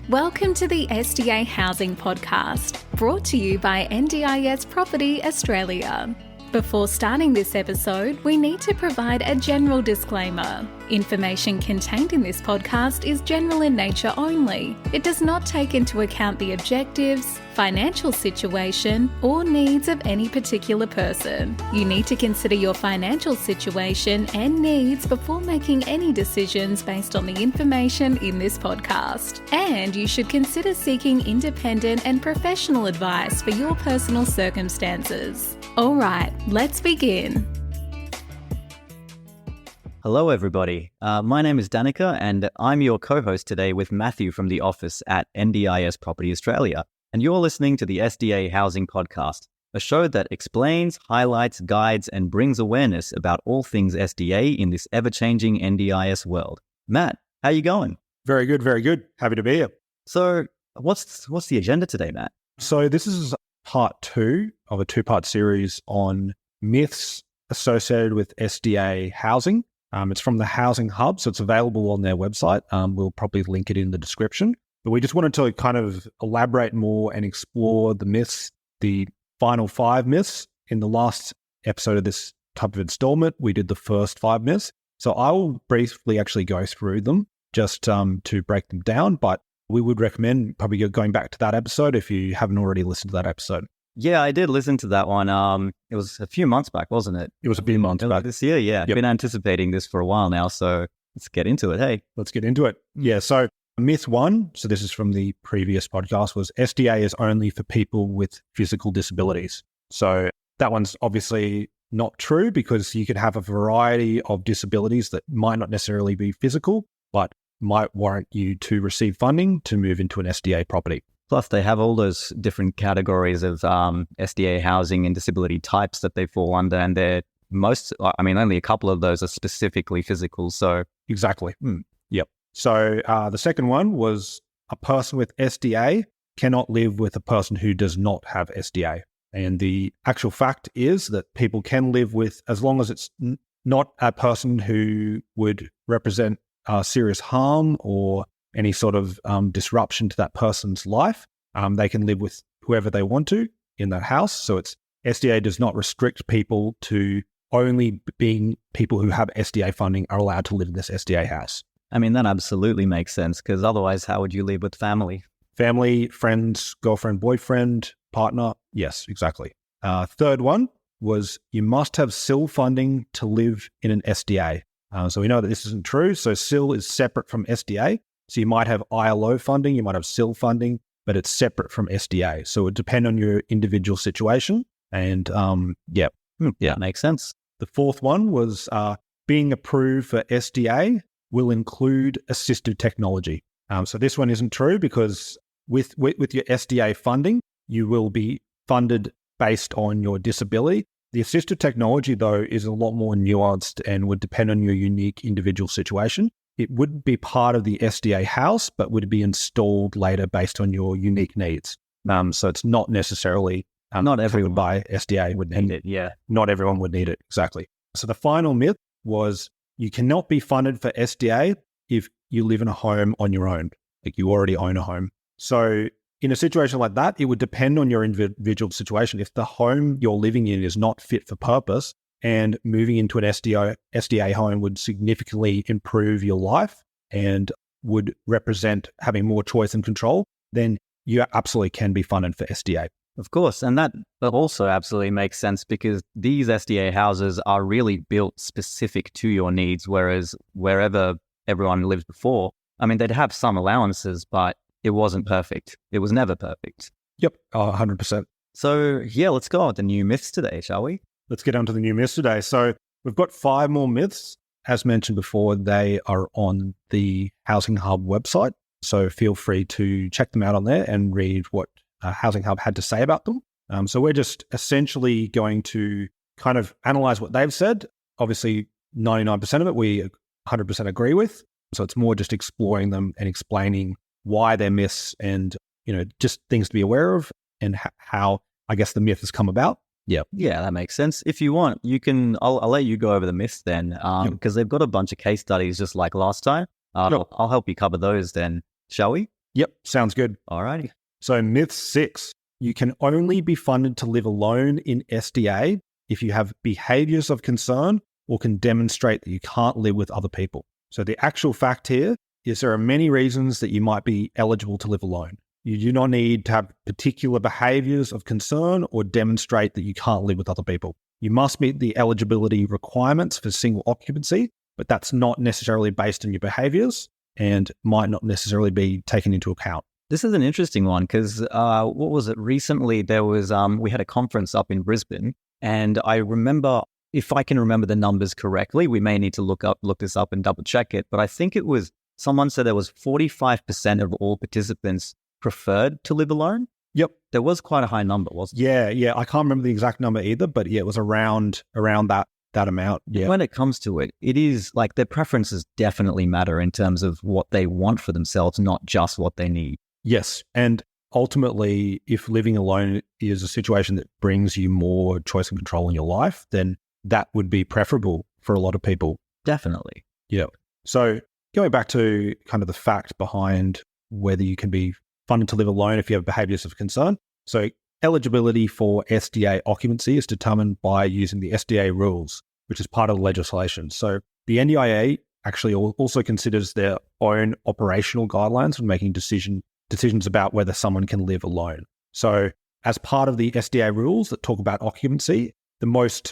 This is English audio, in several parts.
Welcome to the SDA Housing Podcast, brought to you by Ndis Property Australia. Before starting this episode, we need to provide a general disclaimer. Information contained in this podcast is general in nature only. It does not take into account the objectives, financial situation, or needs of any particular person. You need to consider your financial situation and needs before making any decisions based on the information in this podcast. And you should consider seeking independent and professional advice for your personal circumstances. All right, let's begin. Hello, everybody. My name is Danica, and I'm your co-host today with Matthew from the office at Ndis Property Australia. And you're listening to the SDA Housing Podcast, a show that explains, highlights, guides, and brings awareness about all things SDA in this ever-changing NDIS world. Matt, how you going? Very good, very good. Happy to be here. So, what's the agenda today, Matt? So this is part 2 of a 2-part series on myths associated with SDA housing. It's from the Housing Hub, so it's available on their website. We'll probably link it in the description. But we just wanted to kind of elaborate more and explore the myths, the final 5 myths. In the last episode of this type of installment, we did the first 5 myths. So I will briefly actually go through them just to break them down. But we would recommend probably going back to that episode if you haven't already listened to that episode. Yeah, I did listen to that one. It was a few months back, wasn't it? It was a few months back. This year, yeah. Yep. I've been anticipating this for a while now, so let's get into it. Hey, let's get into it. Yeah, so myth 1, so this is from the previous podcast, was SDA is only for people with physical disabilities. So that one's obviously not true because you could have a variety of disabilities that might not necessarily be physical, but might warrant you to receive funding to move into an SDA property. Plus, they have all those different categories of SDA housing and disability types that they fall under, and only a couple of those are specifically physical. So exactly. Yep. So the second one was a person with SDA cannot live with a person who does not have SDA. And the actual fact is that people can live with, as long as it's not a person who would represent serious harm or any sort of disruption to that person's life, they can live with whoever they want to in that house. So it's SDA does not restrict people to only being people who have SDA funding are allowed to live in this SDA house. I mean, that absolutely makes sense because otherwise, how would you live with family? Family, friends, girlfriend, boyfriend, partner. Yes, exactly. Third one was you must have SIL funding to live in an SDA. So we know that this isn't true. So SIL is separate from SDA. So you might have ILO funding, you might have SIL funding, but it's separate from SDA. So it would depend on your individual situation. And yeah, makes sense. The fourth one was being approved for SDA will include assistive technology. So this one isn't true because with your SDA funding, you will be funded based on your disability. The assistive technology, though, is a lot more nuanced and would depend on your unique individual situation. It would be part of the SDA house, but would be installed later based on your unique needs. So it's not necessarily not everyone by SDA would need it. Yeah, not everyone would need it. Exactly. So the final myth was you cannot be funded for SDA if you live in a home on your own, like you already own a home. So in a situation like that, it would depend on your individual situation. If the home you're living in is not fit for purpose, and moving into an SDA home would significantly improve your life and would represent having more choice and control, then you absolutely can be funded for SDA. Of course, and that also absolutely makes sense because these SDA houses are really built specific to your needs, whereas wherever everyone lived before, I mean, they'd have some allowances, but it wasn't perfect. It was never perfect. Yep, 100%. So yeah, let's go on with the new myths today, shall we? Let's get on to the new myths today. So we've got 5 more myths. As mentioned before, they are on the Housing Hub website. So feel free to check them out on there and read what Housing Hub had to say about them. So we're just essentially going to kind of analyze what they've said. Obviously, 99% of it we 100% agree with. So it's more just exploring them and explaining why they're myths and, just things to be aware of and how, I guess, the myth has come about. Yeah, that makes sense. If you want, you can. I'll let you go over the myths then, because they've got a bunch of case studies just like last time. I'll help you cover those then, shall we? Yep, sounds good. Alrighty. So myth 6, you can only be funded to live alone in SDA if you have behaviours of concern or can demonstrate that you can't live with other people. So the actual fact here is there are many reasons that you might be eligible to live alone. You do not need to have particular behaviours of concern or demonstrate that you can't live with other people. You must meet the eligibility requirements for single occupancy, but that's not necessarily based on your behaviours and might not necessarily be taken into account. This is an interesting one because what was it? Recently, there was we had a conference up in Brisbane, and I remember, if I can remember the numbers correctly, we may need to look this up and double check it. But I think it was someone said there was 45% of all participants preferred to live alone. Yep, there was quite a high number, wasn't it? Yeah. I can't remember the exact number either, but yeah, it was around that amount. Yeah. When it comes to it, it is like their preferences definitely matter in terms of what they want for themselves, not just what they need. Yes. And ultimately, if living alone is a situation that brings you more choice and control in your life, then that would be preferable for a lot of people. Definitely. Yeah. So going back to kind of the fact behind whether you can be funded to live alone if you have behaviours of concern. So eligibility for SDA occupancy is determined by using the SDA rules, which is part of the legislation. So the NDIA actually also considers their own operational guidelines when making decisions about whether someone can live alone. So as part of the SDA rules that talk about occupancy, what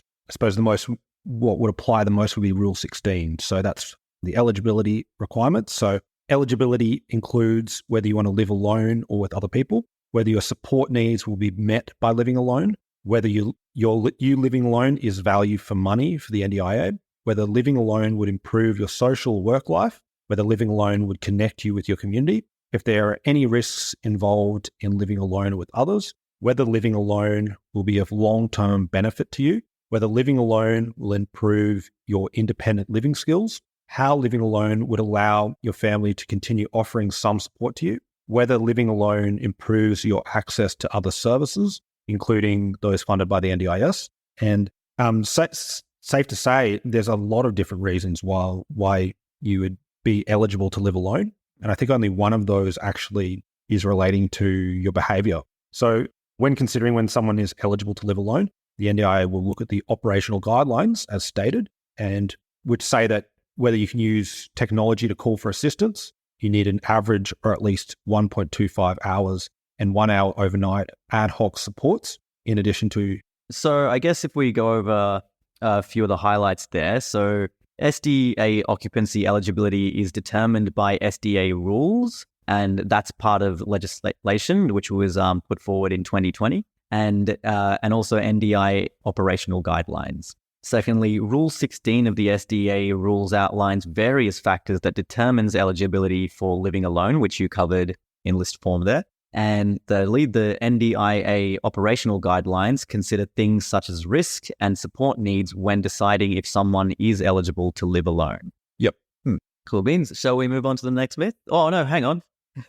would apply the most would be Rule 16. So that's the eligibility requirements. So eligibility includes whether you want to live alone or with other people, whether your support needs will be met by living alone, whether you living alone is value for money for the NDIA, whether living alone would improve your social work life, whether living alone would connect you with your community, if there are any risks involved in living alone with others, whether living alone will be of long-term benefit to you, whether living alone will improve your independent living skills, how living alone would allow your family to continue offering some support to you, whether living alone improves your access to other services, including those funded by the NDIS. And safe to say, there's a lot of different reasons why you would be eligible to live alone. And I think only one of those actually is relating to your behaviour. So when considering when someone is eligible to live alone, the NDIA will look at the operational guidelines as stated, and which say that whether you can use technology to call for assistance, you need an average or at least 1.25 hours and 1 hour overnight ad hoc supports in addition to... So I guess if we go over a few of the highlights there. So SDA occupancy eligibility is determined by SDA rules, and that's part of legislation which was put forward in 2020, and also NDI operational guidelines. Secondly, Rule 16 of the SDA rules outlines various factors that determines eligibility for living alone, which you covered in list form there. And thirdly, the NDIA operational guidelines consider things such as risk and support needs when deciding if someone is eligible to live alone. Yep. Cool beans. Shall we move on to the next myth? Oh, no, hang on.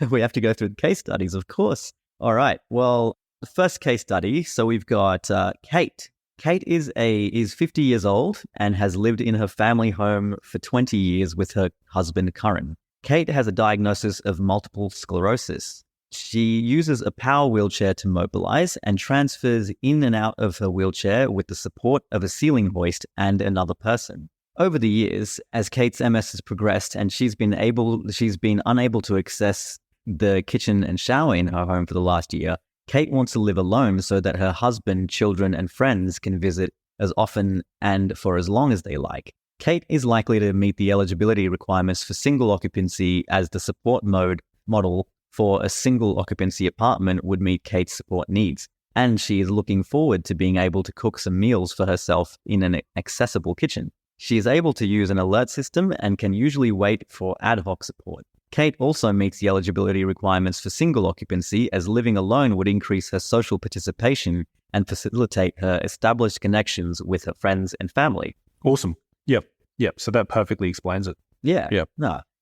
We have to go through the case studies, of course. All right. Well, the first case study. So we've got Kate. Kate is 50 years old and has lived in her family home for 20 years with her husband, Curran. Kate has a diagnosis of multiple sclerosis. She uses a power wheelchair to mobilize and transfers in and out of her wheelchair with the support of a ceiling hoist and another person. Over the years, as Kate's MS has progressed and she's been unable to access the kitchen and shower in her home for the last year, Kate wants to live alone so that her husband, children, and friends can visit as often and for as long as they like. Kate is likely to meet the eligibility requirements for single occupancy, as the support model for a single occupancy apartment would meet Kate's support needs. And she is looking forward to being able to cook some meals for herself in an accessible kitchen. She is able to use an alert system and can usually wait for ad hoc support. Kate also meets the eligibility requirements for single occupancy, as living alone would increase her social participation and facilitate her established connections with her friends and family. Awesome. Yep. So that perfectly explains it. Yeah. Yep.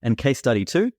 And case study 2.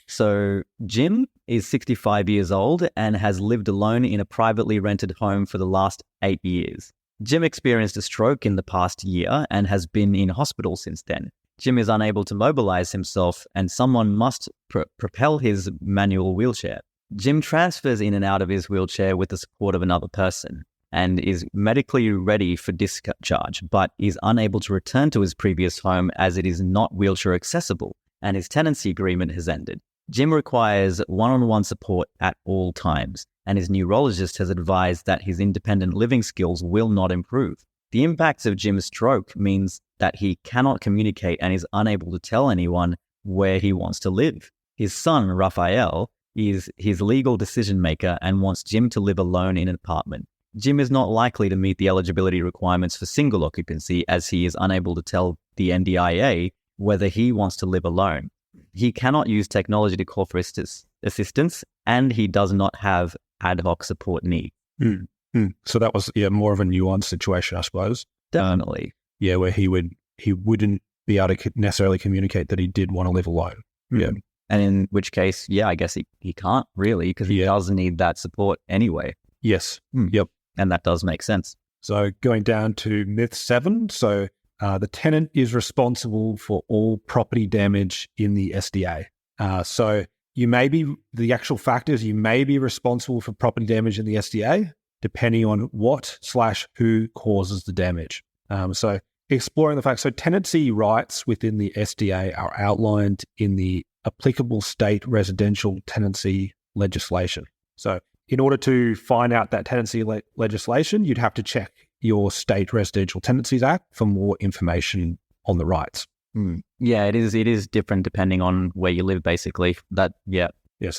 So Jim is 65 years old and has lived alone in a privately rented home for the last 8 years. Jim experienced a stroke in the past year and has been in hospital since then. Jim is unable to mobilize himself and someone must propel his manual wheelchair. Jim transfers in and out of his wheelchair with the support of another person and is medically ready for discharge, but is unable to return to his previous home as it is not wheelchair accessible and his tenancy agreement has ended. Jim requires one-on-one support at all times, and his neurologist has advised that his independent living skills will not improve. The impacts of Jim's stroke means that he cannot communicate and is unable to tell anyone where he wants to live. His son, Raphael, is his legal decision maker and wants Jim to live alone in an apartment. Jim is not likely to meet the eligibility requirements for single occupancy as he is unable to tell the NDIA whether he wants to live alone. He cannot use technology to call for assistance, and he does not have ad hoc support needs. So that was more of a nuanced situation, I suppose. Definitely. Where he wouldn't be able to necessarily communicate that he did want to live alone. Yeah. And in which case, I guess he can't really, because he does need that support anyway. Yes. Yep. And that does make sense. So going down to myth 7. So the tenant is responsible for all property damage in the SDA. So the actual fact is you may be responsible for property damage in the SDA, depending on what/who causes the damage. So exploring the facts. So tenancy rights within the SDA are outlined in the applicable state residential tenancy legislation. So in order to find out that tenancy legislation, you'd have to check your State Residential Tenancies Act for more information on the rights. Yeah, it is different depending on where you live, basically. So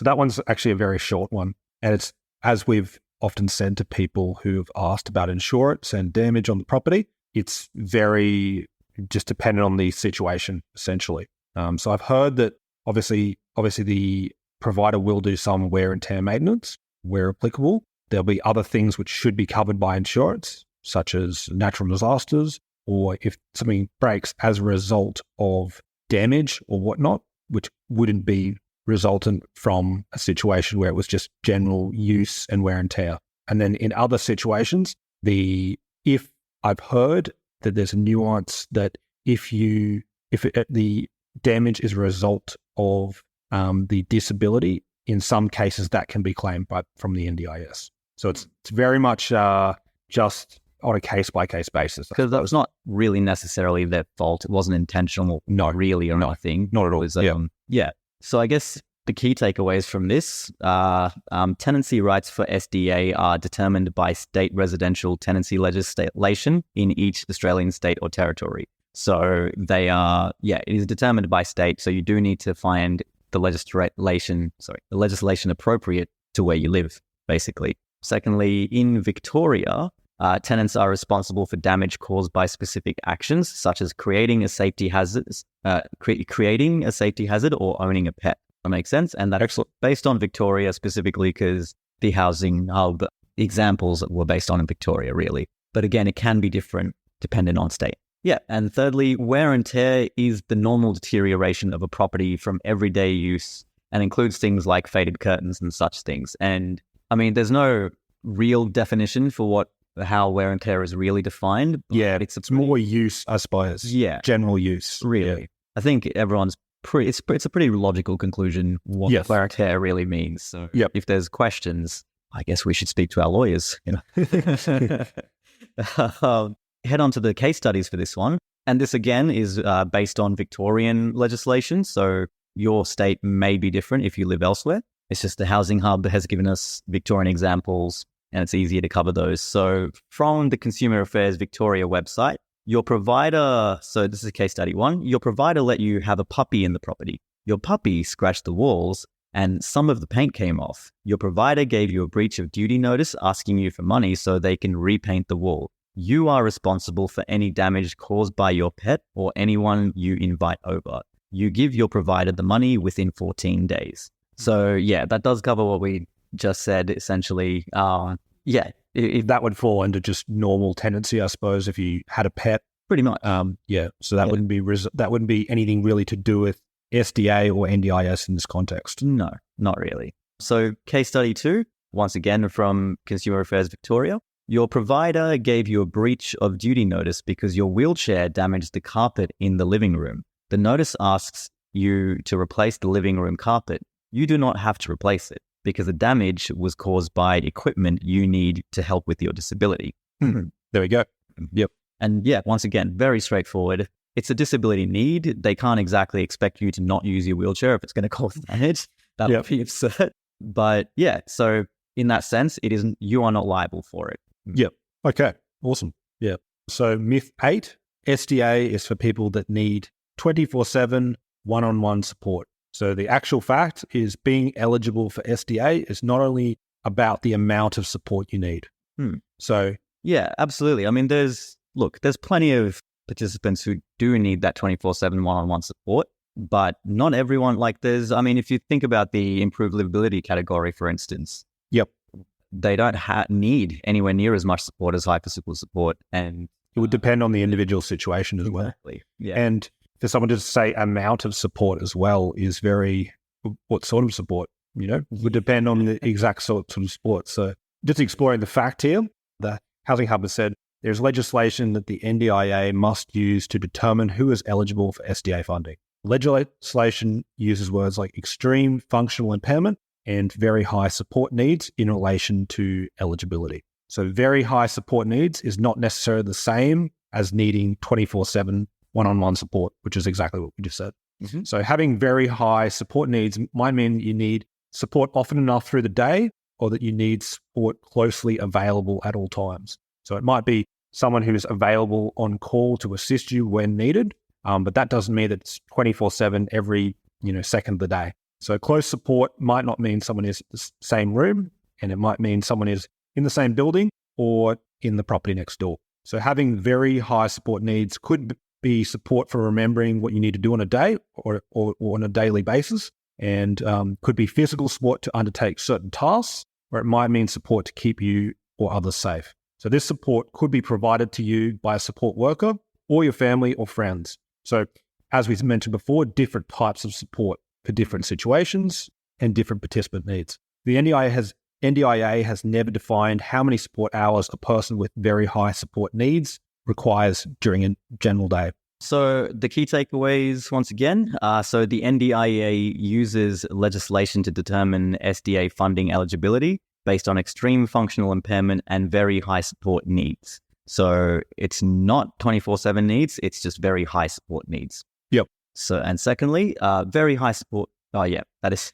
that one's actually a very short one. And it's, as we've often said to people who've asked about insurance and damage on the property, it's very just dependent on the situation, essentially. So I've heard that obviously the provider will do some wear and tear maintenance where applicable. There'll be other things which should be covered by insurance, such as natural disasters, or if something breaks as a result of damage or whatnot, which wouldn't be resultant from a situation where it was just general use and wear and tear. And then in other situations, if I've heard that there's a nuance that if the damage is a result of the disability, in some cases that can be claimed from the NDIS. So it's very much just on a case-by-case basis. Because that's not really necessarily their fault. It wasn't intentional, really, or nothing. Not at all. So I guess the key takeaways from this, tenancy rights for SDA are determined by state residential tenancy legislation in each Australian state or territory. So they are, it is determined by state. So you do need to find the legislation appropriate to where you live, basically. Secondly, in Victoria, tenants are responsible for damage caused by specific actions, such as creating a safety hazard or owning a pet. That makes sense. And that's based on Victoria specifically because the housing hub examples were based on in Victoria, really. But again, it can be different depending on state. And thirdly, wear and tear is the normal deterioration of a property from everyday use and includes things like faded curtains and such things. And I mean, there's no real definition for how wear and tear is really defined. It's more use, I suppose. General use. Really. I think everyone's it's a pretty logical conclusion what wear and tear really means. So if there's questions, I guess we should speak to our lawyers. Head on to the case studies for this one. And this again is based on Victorian legislation. So your state may be different if you live elsewhere. It's just the Housing Hub has given us Victorian examples and it's easier to cover those. So from the Consumer Affairs Victoria website, your provider, so this is case study 1, your provider let you have a puppy in the property. Your puppy scratched the walls and some of the paint came off. Your provider gave you a breach of duty notice asking you for money so they can repaint the wall. You are responsible for any damage caused by your pet or anyone you invite over. You give your provider the money within 14 days. So that does cover what we just said, essentially. If that would fall under just normal tenancy, I suppose, if you had a pet. Pretty much. So that wouldn't be anything really to do with SDA or NDIS in this context. No, not really. So case study 2, once again from Consumer Affairs Victoria. Your provider gave you a breach of duty notice because your wheelchair damaged the carpet in the living room. The notice asks you to replace the living room carpet. You do not have to replace it because the damage was caused by equipment you need to help with your disability. There we go. Yep. And yeah, once again, very straightforward. It's a disability need. They can't exactly expect you to not use your wheelchair if it's going to cause damage. That would be absurd. But yeah, so in that sense, it isn't, you are not liable for it. Yep. Okay. Awesome. Yeah. So myth 8, SDA is for people that need 24/7 one-on-one support. So the actual fact is being eligible for SDA is not only about the amount of support you need. So yeah, absolutely. I mean, there's plenty of participants who do need that 24/7 one-on-one support, but not everyone. If you think about the improved livability category, for instance, they don't need anywhere near as much support as high physical support, and it would depend on the individual situation as well. Yeah. And for someone to say amount of support as well is what sort of support, would depend on the exact sort of support. So just exploring the fact here, the Housing Hub has said there's legislation that the NDIA must use to determine who is eligible for SDA funding. Legislation uses words like extreme functional impairment and very high support needs in relation to eligibility. So very high support needs is not necessarily the same as needing 24/7 one-on-one support, which is exactly what we just said. So having very high support needs might mean you need support often enough through the day, or that you need support closely available at all times. So it might be someone who's available on call to assist you when needed, but that doesn't mean that it's 24/7 every second of the day. So close support might not mean someone is in the same room, and it might mean someone is in the same building or in the property next door. So having very high support needs could be support for remembering what you need to do on a day or on a daily basis, and could be physical support to undertake certain tasks, or it might mean support to keep you or others safe. So this support could be provided to you by a support worker or your family or friends. So as we mentioned before, different types of support for different situations and different participant needs. The NDIA has never defined how many support hours a person with very high support needs requires during a general day. So the key takeaways, once again, so the NDIA uses legislation to determine SDA funding eligibility based on extreme functional impairment and very high support needs. So it's not 24/7 needs, it's just very high support needs. Yep. So, and secondly, very high support. Oh yeah, that is,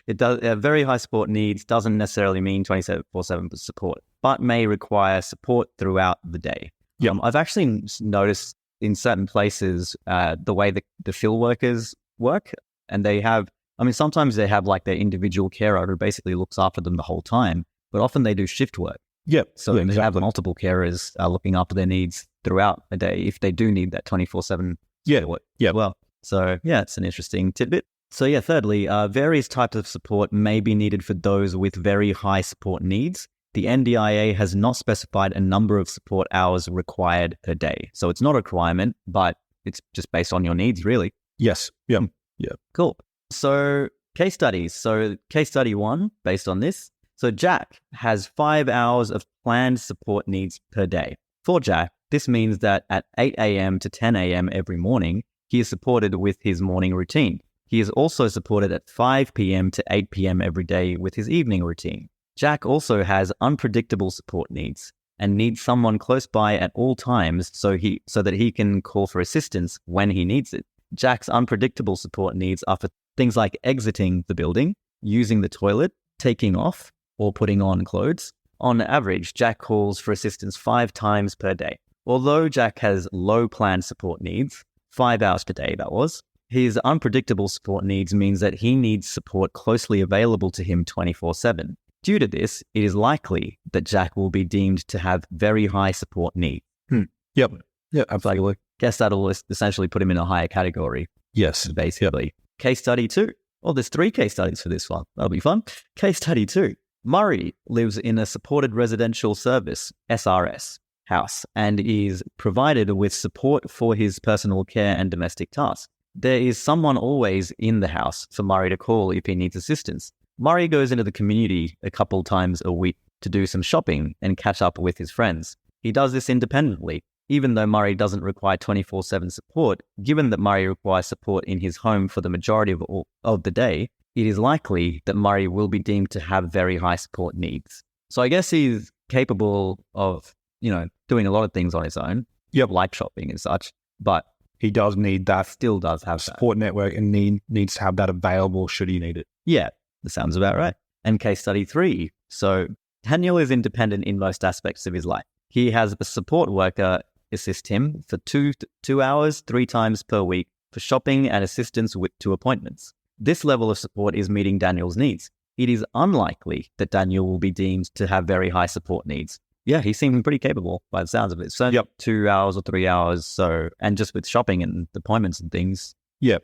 it does. Very high support needs doesn't necessarily mean 24/7 support, but may require support throughout the day. Yep. I've actually noticed in certain places the way the field workers work, and they have, sometimes they have like their individual carer who basically looks after them the whole time, but often they do shift work. Yep. So they have multiple carers looking after their needs throughout the day if they do need that 24/7 support. Yeah. Well, so yeah, it's an interesting tidbit. So yeah, thirdly, various types of support may be needed for those with very high support needs. The NDIA has not specified a number of support hours required per day. So it's not a requirement, but it's just based on your needs, really. Yes. Yeah. Yeah. Cool. So case studies. So case study 1, based on this. So Jack has 5 hours of planned support needs per day. For Jack, this means that at 8 a.m. to 10 a.m. every morning, he is supported with his morning routine. He is also supported at 5 p.m. to 8 p.m. every day with his evening routine. Jack also has unpredictable support needs and needs someone close by at all times so that he can call for assistance when he needs it. Jack's unpredictable support needs are for things like exiting the building, using the toilet, taking off, or putting on clothes. On average, Jack calls for assistance 5 times per day. Although Jack has low planned support needs, 5 hours per day that was, his unpredictable support needs means that he needs support closely available to him 24/7. Due to this, it is likely that Jack will be deemed to have very high support needs. Yep. Yeah, absolutely. Guess that'll essentially put him in a higher category. Yes. Basically. Yep. Case study 2. Well, there's 3 case studies for this one. That'll be fun. Case study 2. Murray lives in a supported residential service, SRS, house and is provided with support for his personal care and domestic tasks. There is someone always in the house for Murray to call if he needs assistance. Murray goes into the community a couple times a week to do some shopping and catch up with his friends. He does this independently. even though Murray doesn't require 24/7 support, given that Murray requires support in his home for the majority of the day, it is likely that Murray will be deemed to have very high support needs. So I guess he's capable of, doing a lot of things on his own, like shopping and such, but he does need that still does have support network and needs to have that available should he need it. Yeah, that sounds about right. And case study 3. So Daniel is independent in most aspects of his life. He has a support worker assist him for 2 hours, 3 times per week for shopping and assistance to appointments. This level of support is meeting Daniel's needs. It is unlikely that Daniel will be deemed to have very high support needs. Yeah, he seems pretty capable by the sounds of it. So 2 hours or 3 hours. So, and just with shopping and appointments and things. Yeah.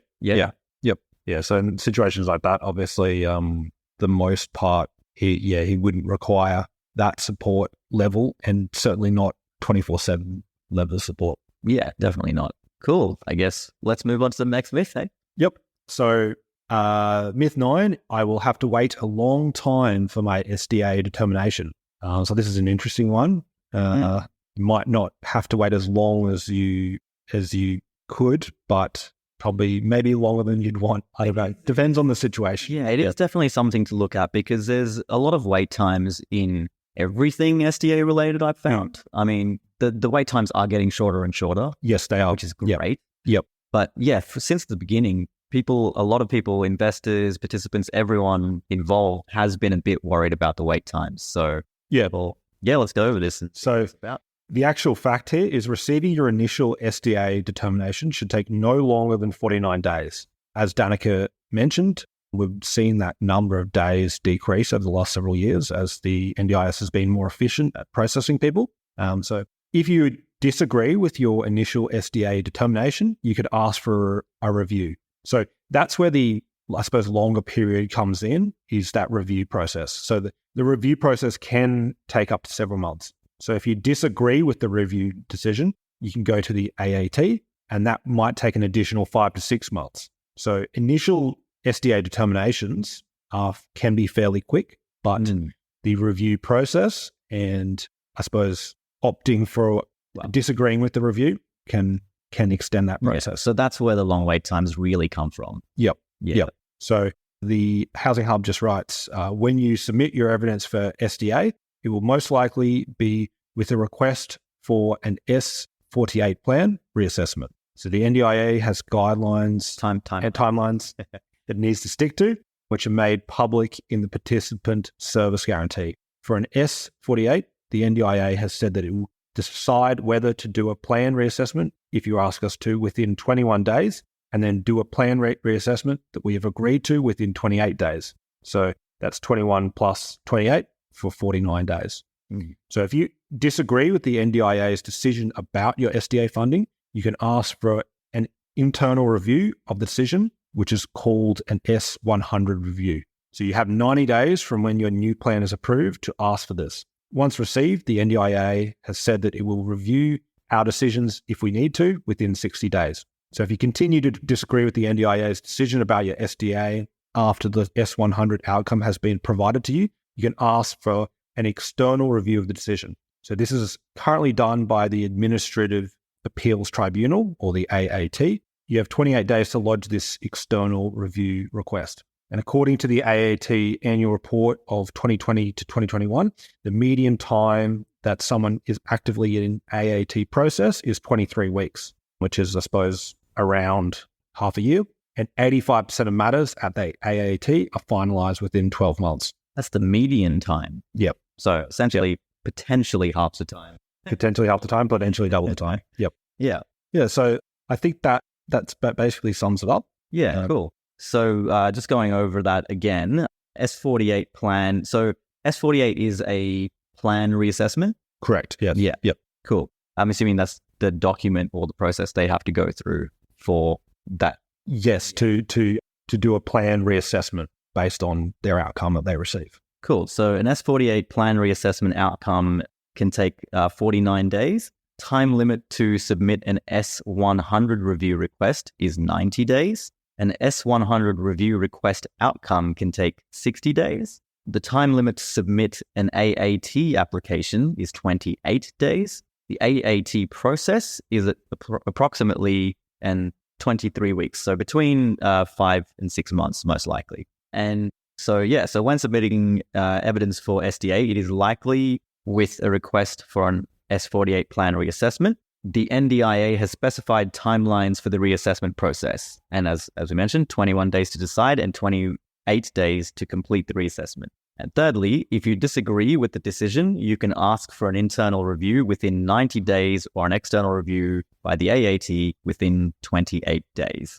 So in situations like that, obviously, the most part, he wouldn't require that support level, and certainly not 24/7 level of support. Yeah, definitely not. Cool. I guess let's move on to the next myth, eh? Yep. So myth 9, I will have to wait a long time for my SDA determination. So this is an interesting one. You might not have to wait as long as you could, but probably maybe longer than you'd want. I don't know. Depends on the situation. Yeah, it is definitely something to look at because there's a lot of wait times in everything SDA related, I've found. I mean, the wait times are getting shorter and shorter. Yes, they are. Which is great. Yep. But yeah, since the beginning, a lot of people, investors, participants, everyone involved has been a bit worried about the wait times. So let's go over this. The actual fact here is receiving your initial SDA determination should take no longer than 49 days. As Danica mentioned, we've seen that number of days decrease over the last several years as the NDIS has been more efficient at processing people. So if you disagree with your initial SDA determination, you could ask for a review. So that's where the, I suppose, longer period comes in, is that review process. So the review process can take up to several months. So if you disagree with the review decision, you can go to the AAT, and that might take an additional 5 to 6 months. So initial SDA determinations can be fairly quick, but the review process and I suppose opting for disagreeing with the review can extend that process. Yeah, so that's where the long wait times really come from. Yep. So the Housing Hub just writes, when you submit your evidence for SDA, it will most likely be with a request for an S48 plan reassessment. So the NDIA has guidelines and timelines that it needs to stick to, which are made public in the Participant Service Guarantee. For an S48, the NDIA has said that it will decide whether to do a plan reassessment if you ask us to within 21 days, and then do a plan reassessment that we have agreed to within 28 days. So that's 21 plus 28 for 49 days. So if you disagree with the NDIA's decision about your SDA funding, you can ask for an internal review of the decision, which is called an S100 review. So you have 90 days from when your new plan is approved to ask for this. Once received, the NDIA has said that it will review our decisions if we need to within 60 days. So if you continue to disagree with the NDIA's decision about your SDA after the S100 outcome has been provided to you, you can ask for an external review of the decision. So this is currently done by the Administrative Appeals Tribunal, or the AAT. You have 28 days to lodge this external review request. And according to the AAT annual report of 2020 to 2021, the median time that someone is actively in AAT process is 23 weeks, which is, I suppose, around half a year. And 85% of matters at the AAT are finalized within 12 months. That's the median time. Yep. So essentially, potentially half the time. Potentially half the time, potentially double the time. Yep. Yeah. Yeah. So I think that basically sums it up. Yeah, cool. So just going over that again, S48 plan. So S48 is a plan reassessment? Correct. Yes. Yeah. Yep. Cool. I'm assuming that's the document or the process they have to go through for that. Yes, to do a plan reassessment based on their outcome that they receive. Cool. So an S48 plan reassessment outcome can take 49 days. Time limit to submit an S100 review request is 90 days. An S100 review request outcome can take 60 days. The time limit to submit an AAT application is 28 days. The AAT process is approximately 23 weeks, so between 5 and 6 months, most likely. And so when submitting evidence for SDA, it is likely with a request for an S48 plan reassessment. The NDIA has specified timelines for the reassessment process, and as we mentioned, 21 days to decide and 28 days to complete the reassessment. And thirdly, if you disagree with the decision, you can ask for an internal review within 90 days or an external review by the AAT within 28 days.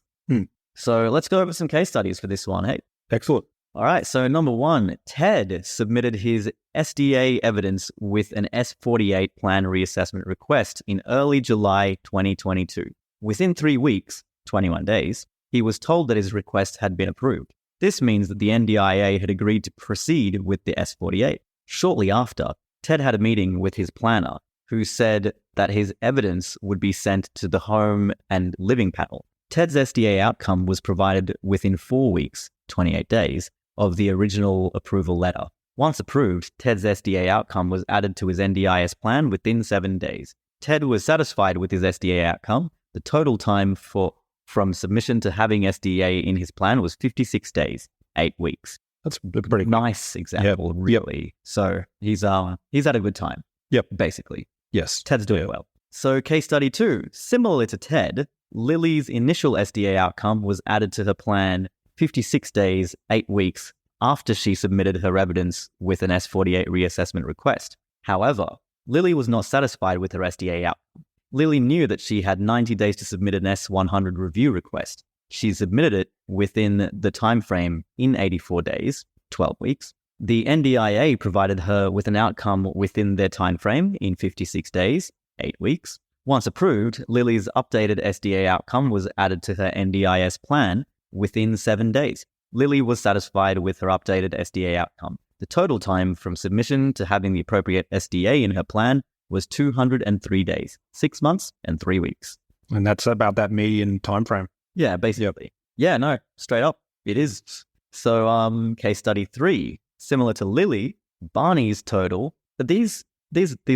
So let's go over some case studies for this one. Hey, Excellent. all right. So number 1, Ted submitted his SDA evidence with an S48 plan reassessment request in early July 2022. Within 3 weeks, 21 days, he was told that his request had been approved. This means that the NDIA had agreed to proceed with the S48. Shortly after, Ted had a meeting with his planner, who said that his evidence would be sent to the home and living panel. Ted's SDA outcome was provided within 4 weeks, 28 days, of the original approval letter. Once approved, Ted's SDA outcome was added to his NDIS plan within 7 days. Ted was satisfied with his SDA outcome. The total time from submission to having SDA in his plan was 56 days, 8 weeks. That's a pretty Nice example, really. So he's had a good time. Yep. Basically. Yes. Ted's doing well. So case study 2, similar to Ted, Lily's initial SDA outcome was added to her plan 56 days, 8 weeks after she submitted her evidence with an S48 reassessment request. However, Lily was not satisfied with her SDA outcome. Lily knew that she had 90 days to submit an S100 review request. She submitted it within the time frame in 84 days, 12 weeks. The NDIA provided her with an outcome within their time frame in 56 days, 8 weeks. Once approved, Lily's updated SDA outcome was added to her NDIS plan within 7 days. Lily was satisfied with her updated SDA outcome. The total time from submission to having the appropriate SDA in her plan was 203 days, 6 months and 3 weeks. And that's about that median time frame. Yeah, basically. Yeah, no, straight up, it is. So, case study 3, similar to Lily, Barney's total. But these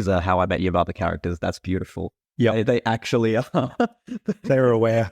are How I Met Your Mother characters. That's beautiful. Yeah, they actually are. they were aware.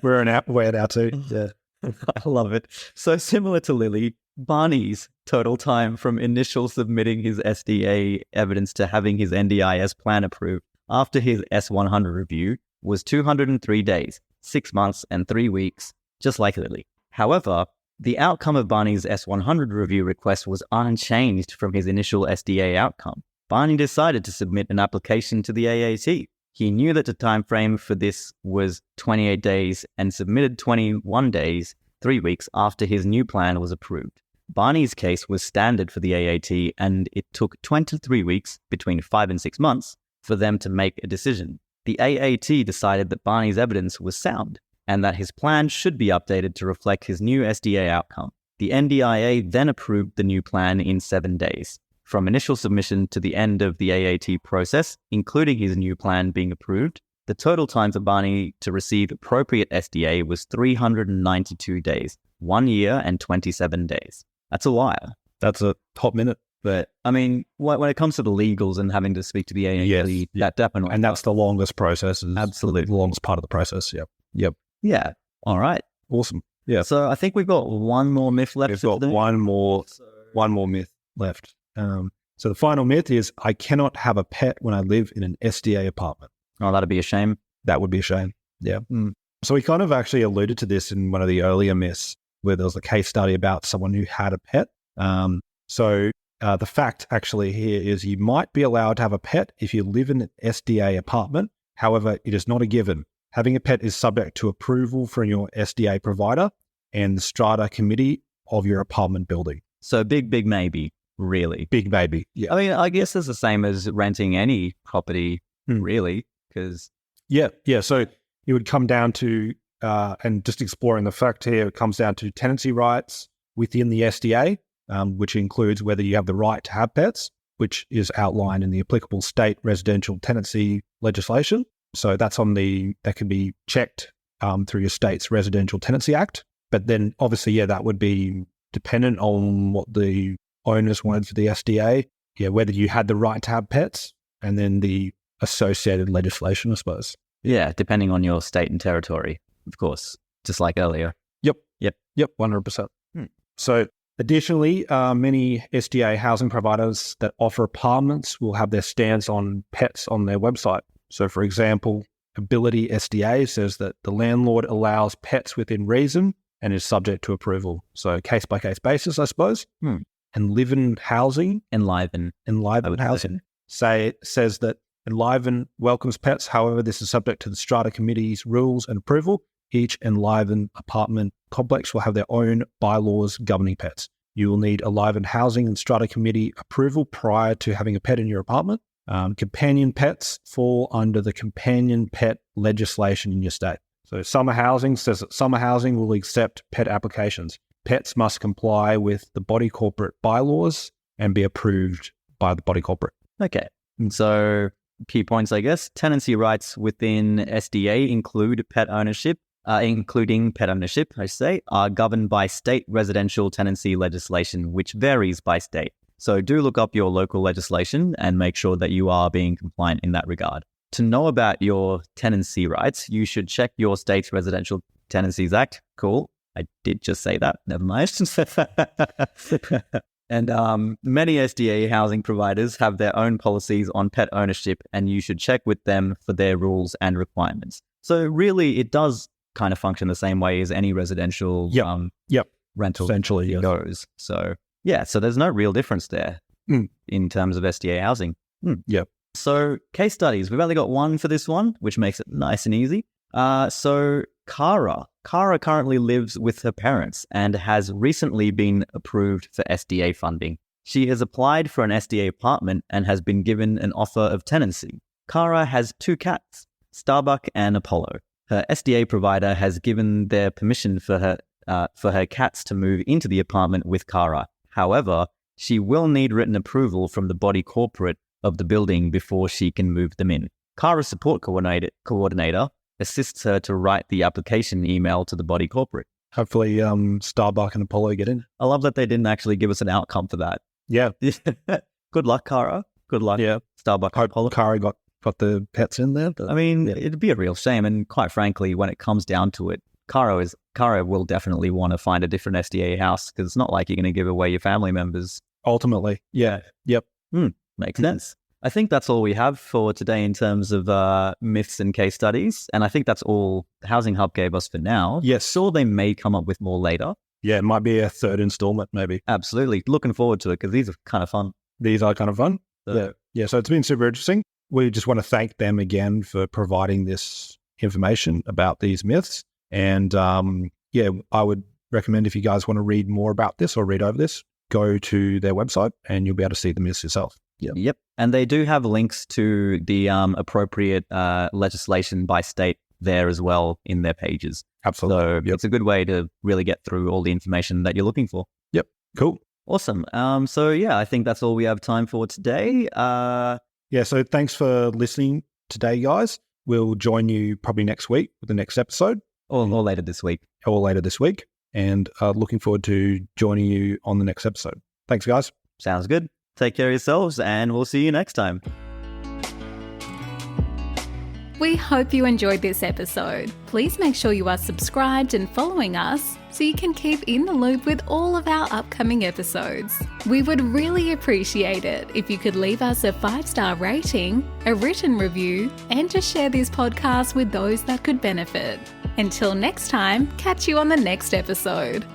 We're aware now too. Yeah, I love it. So similar to Lily, Barney's total time from initial submitting his SDA evidence to having his NDIS plan approved after his S100 review was 203 days, 6 months and 3 weeks, just like Lily. However, the outcome of Barney's S100 review request was unchanged from his initial SDA outcome. Barney decided to submit an application to the AAT. He knew that the time frame for this was 28 days and submitted 21 days, 3 weeks after his new plan was approved. Barney's case was standard for the AAT, and it took 23 weeks, between 5 and 6 months, for them to make a decision. The AAT decided that Barney's evidence was sound and that his plan should be updated to reflect his new SDA outcome. The NDIA then approved the new plan in 7 days. From initial submission to the end of the AAT process, including his new plan being approved, the total time for Barney to receive appropriate SDA was 392 days, 1 year and 27 days. That's a while. that's a hot minute. But I mean, when it comes to the legals and having to speak to the AAT, Yes, that definitely. And that's the longest process. Absolutely. The longest part of the process. Yep. Yeah. All right. Awesome. Yeah. So I think we've got one more myth left. We've got one more myth left. So the final myth is I cannot have a pet when I live in an SDA apartment. Oh, that'd be a shame. That would be a shame. Yeah. So we kind of actually alluded to this in one of the earlier myths where there was a case study about someone who had a pet. The fact actually here is you might be allowed to have a pet if you live in an SDA apartment. However, it is not a given. Having a pet is subject to approval from your SDA provider and the strata committee of your apartment building. So big maybe, really. Big maybe. Yeah. I mean, I guess it's the same as renting any property, really, because... Yeah. So it would come down to, and just exploring the fact here, it comes down to tenancy rights within the SDA, which includes whether you have the right to have pets, which is outlined in the applicable state residential tenancy legislation. So that's that can be checked through your state's Residential Tenancy Act. But then obviously, that would be dependent on what the owners wanted for the SDA. Yeah, whether you had the right to have pets. and then the associated legislation, I suppose. Yeah, depending on your state and territory, of course, just like earlier. Yep, 100%. So additionally, many SDA housing providers that offer apartments will have their stance on pets on their website. So for example, Ability SDA says that the landlord allows pets within reason and is subject to approval. So case-by-case basis, I suppose. And Enliven Housing Housing says that Enliven welcomes pets. However, this is subject to the Strata Committee's rules and approval. Each Enliven apartment complex will have their own bylaws governing pets. You will need Enliven Housing and Strata Committee approval prior to having a pet in your apartment. Companion pets fall under the companion pet legislation in your state. So Summer Housing says that Summer Housing will accept pet applications. Pets must comply with the body corporate bylaws and be approved by the body corporate. Okay. And so key points, I guess. Tenancy rights within SDA including pet ownership, I say, are governed by state residential tenancy legislation, which varies by state. So do look up your local legislation and make sure that you are being compliant in that regard. To know about your tenancy rights, you should check your state's Residential Tenancies Act. Cool. I did just say that. Never mind. And many SDA housing providers have their own policies on pet ownership, and you should check with them for their rules and requirements. So really, it does kind of function the same way as any residential rental essentially goes. So yeah, so there's no real difference there in terms of SDA housing. So case studies, we've only got one for this one, which makes it nice and easy. So Cara currently lives with her parents and has recently been approved for SDA funding. She has applied for an SDA apartment and has been given an offer of tenancy. Cara has 2 cats, Starbuck and Apollo. Her SDA provider has given their permission for her cats to move into the apartment with Cara. However, she will need written approval from the body corporate of the building before she can move them in. Cara's support coordinator assists her to write the application email to the body corporate. Hopefully Starbuck and Apollo get in. I love that they didn't actually give us an outcome for that. Yeah. Good luck, Cara. Good luck, Starbuck and Apollo. Cara got the pets in there. I mean, it'd be a real shame. And quite frankly, when it comes down to it, Cara will definitely want to find a different SDA house because it's not like you're going to give away your family members. Ultimately, yeah. Yep. Makes sense. I think that's all we have for today in terms of myths and case studies. And I think that's all Housing Hub gave us for now. Yes. Sure, they may come up with more later. Yeah, it might be a third installment maybe. Absolutely. Looking forward to it because these are kind of fun. So. Yeah, so it's been super interesting. We just want to thank them again for providing this information about these myths. And I would recommend if you guys want to read more about this or read over this, go to their website and you'll be able to see the myths yourself. Yep. And they do have links to the appropriate legislation by state there as well in their pages. Absolutely. So it's a good way to really get through all the information that you're looking for. Yep. Cool. Awesome. I think that's all we have time for today. So thanks for listening today, guys. We'll join you probably next week with the next episode. Or later this week. And looking forward to joining you on the next episode. Thanks, guys. Sounds good. Take care of yourselves, and we'll see you next time. We hope you enjoyed this episode. Please make sure you are subscribed and following us so you can keep in the loop with all of our upcoming episodes. We would really appreciate it if you could leave us a 5-star rating, a written review, and to share this podcast with those that could benefit. Until next time, catch you on the next episode.